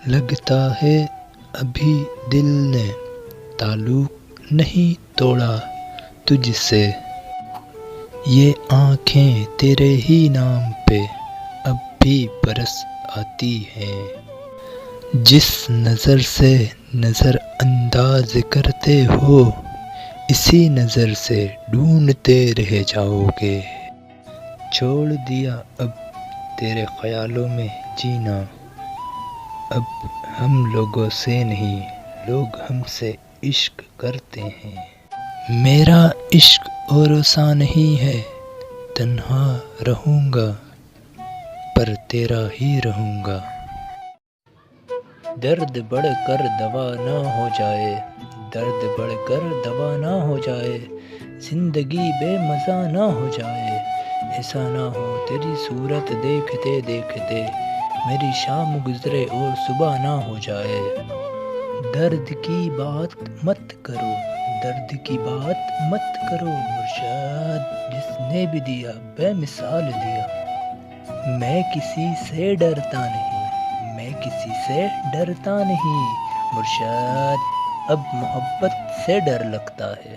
لگتا ہے ابھی دل نے تعلق نہیں توڑا تجھ سے، یہ آنکھیں تیرے ہی نام پہ اب بھی برس آتی ہیں، جس نظر سے نظر انداز کرتے ہو اسی نظر سے ڈھونڈتے رہ جاؤ گے۔ چھوڑ دیا اب تیرے خیالوں میں جینا، اب ہم لوگوں سے نہیں لوگ ہم سے عشق کرتے ہیں۔ میرا عشق اوروں سا نہیں ہے، تنہا رہوں گا پر تیرا ہی رہوں گا۔ درد بڑھ کر دوا نہ ہو جائے، درد بڑھ کر دوا نہ ہو جائے، زندگی بے مزہ نہ ہو جائے، ایسا نہ ہو تیری صورت دیکھتے دیکھتے میری شام گزرے اور صبح نہ ہو جائے۔ درد کی بات مت کرو، درد کی بات مت کرو مرشد، جس نے بھی دیا بے مثال دیا۔ میں کسی سے ڈرتا نہیں، میں کسی سے ڈرتا نہیں مرشد، اب محبت سے ڈر لگتا ہے۔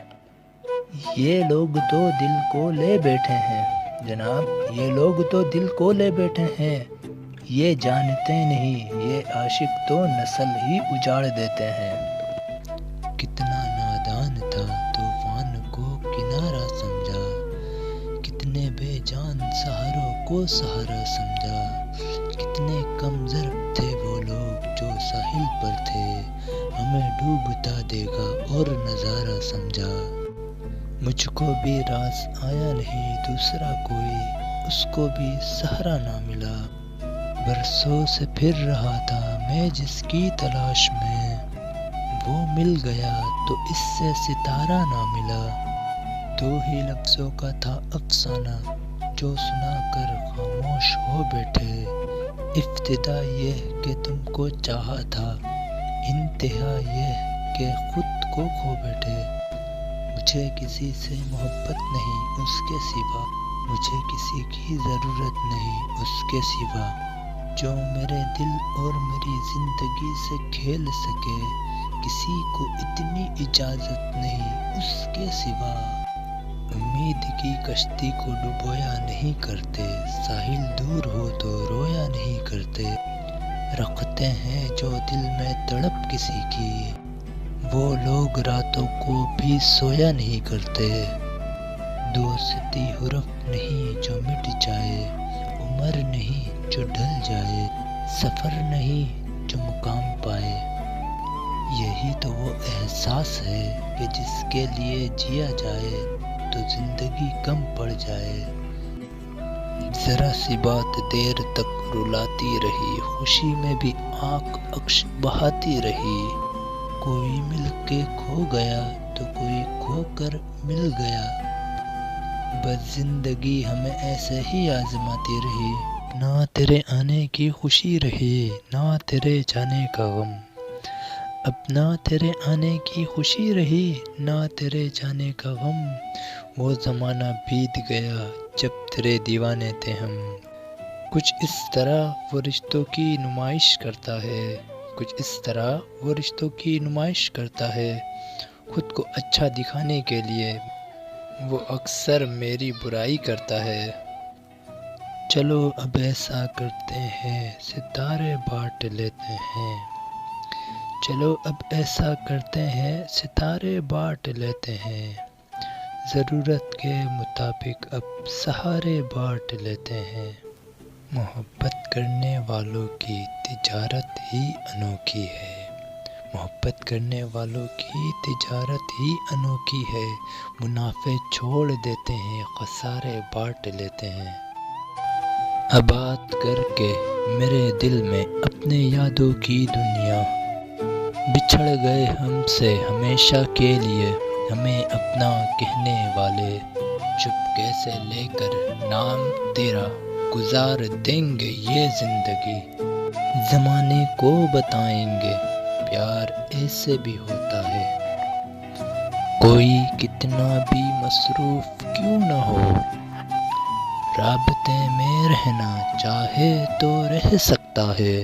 یہ لوگ تو دل کو لے بیٹھے ہیں جناب، یہ لوگ تو دل کو لے بیٹھے ہیں، یہ جانتے نہیں یہ عاشق تو نسل ہی اجاڑ دیتے ہیں۔ کتنا نادان تھا طوفان کو کنارہ سمجھا، کتنے بے جان سہاروں کو سہارا سمجھا، کتنے کم ظرف تھے وہ لوگ جو ساحل پر تھے، ہمیں ڈوبتا دیکھا اور نظارہ سمجھا۔ مجھ کو بھی راز آیا نہیں دوسرا کوئی، اس کو بھی سہارا نہ ملا، برسوں سے پھر رہا تھا میں جس کی تلاش میں، وہ مل گیا تو اس سے ستارہ نہ ملا۔ دو ہی لفظوں کا تھا افسانہ جو سنا کر خاموش ہو بیٹھے، ابتدا یہ کہ تم کو چاہا تھا، انتہا یہ کہ خود کو کھو بیٹھے۔ مجھے کسی سے محبت نہیں اس کے سوا، مجھے کسی کی ضرورت نہیں اس کے سوا، جو میرے دل اور میری زندگی سے کھیل سکے، کسی کو اتنی اجازت نہیں اس کے سوا۔ امید کی کشتی کو ڈبویا نہیں کرتے، ساحل دور ہو تو رویا نہیں کرتے، رکھتے ہیں جو دل میں تڑپ کسی کی، وہ لوگ راتوں کو بھی سویا نہیں کرتے۔ دوستی حرف نہیں جو مٹ جائے، عمر نہیں جو ڈھل جائے، سفر نہیں جو مقام پائے، یہی تو وہ احساس ہے کہ جس کے لیے جیا جائے تو زندگی کم پڑ جائے۔ ذرا سی بات دیر تک رلاتی رہی، خوشی میں بھی آنکھ اشک بہاتی رہی، کوئی مل کے کھو گیا تو کوئی کھو کر مل گیا، بس زندگی ہمیں ایسے ہی آزماتی رہی۔ نہ تیرے آنے کی خوشی رہی نہ تیرے جانے کا غم، اب نہ تیرے آنے کی خوشی رہی نہ تیرے جانے کا غم، وہ زمانہ بیت گیا جب تیرے دیوانے تھے ہم۔ کچھ اس طرح وہ رشتوں کی نمائش کرتا ہے، کچھ اس طرح وہ رشتوں کی نمائش کرتا ہے، خود کو اچھا دکھانے کے لیے وہ اکثر میری برائی کرتا ہے۔ چلو اب ایسا کرتے ہیں ستارے بانٹ لیتے ہیں، چلو اب ایسا کرتے ہیں ستارے بانٹ لیتے ہیں، ضرورت کے مطابق اب سہارے بانٹ لیتے ہیں۔ محبت کرنے والوں کی تجارت ہی انوکھی ہے، محبت کرنے والوں کی تجارت ہی انوکھی ہے، منافع چھوڑ دیتے ہیں خسارے بانٹ لیتے ہیں۔ آباد کر کے میرے دل میں اپنے یادوں کی دنیا، بچھڑ گئے ہم سے ہمیشہ کے لیے، ہمیں اپنا کہنے والے چپکے سے لے کر نام تیرا گزار دیں گے یہ زندگی، زمانے کو بتائیں گے پیار ایسے بھی ہوتا ہے، کوئی کتنا بھی مصروف کیوں نہ ہو، رابطے میں رہنا چاہے تو رہ سکتا ہے۔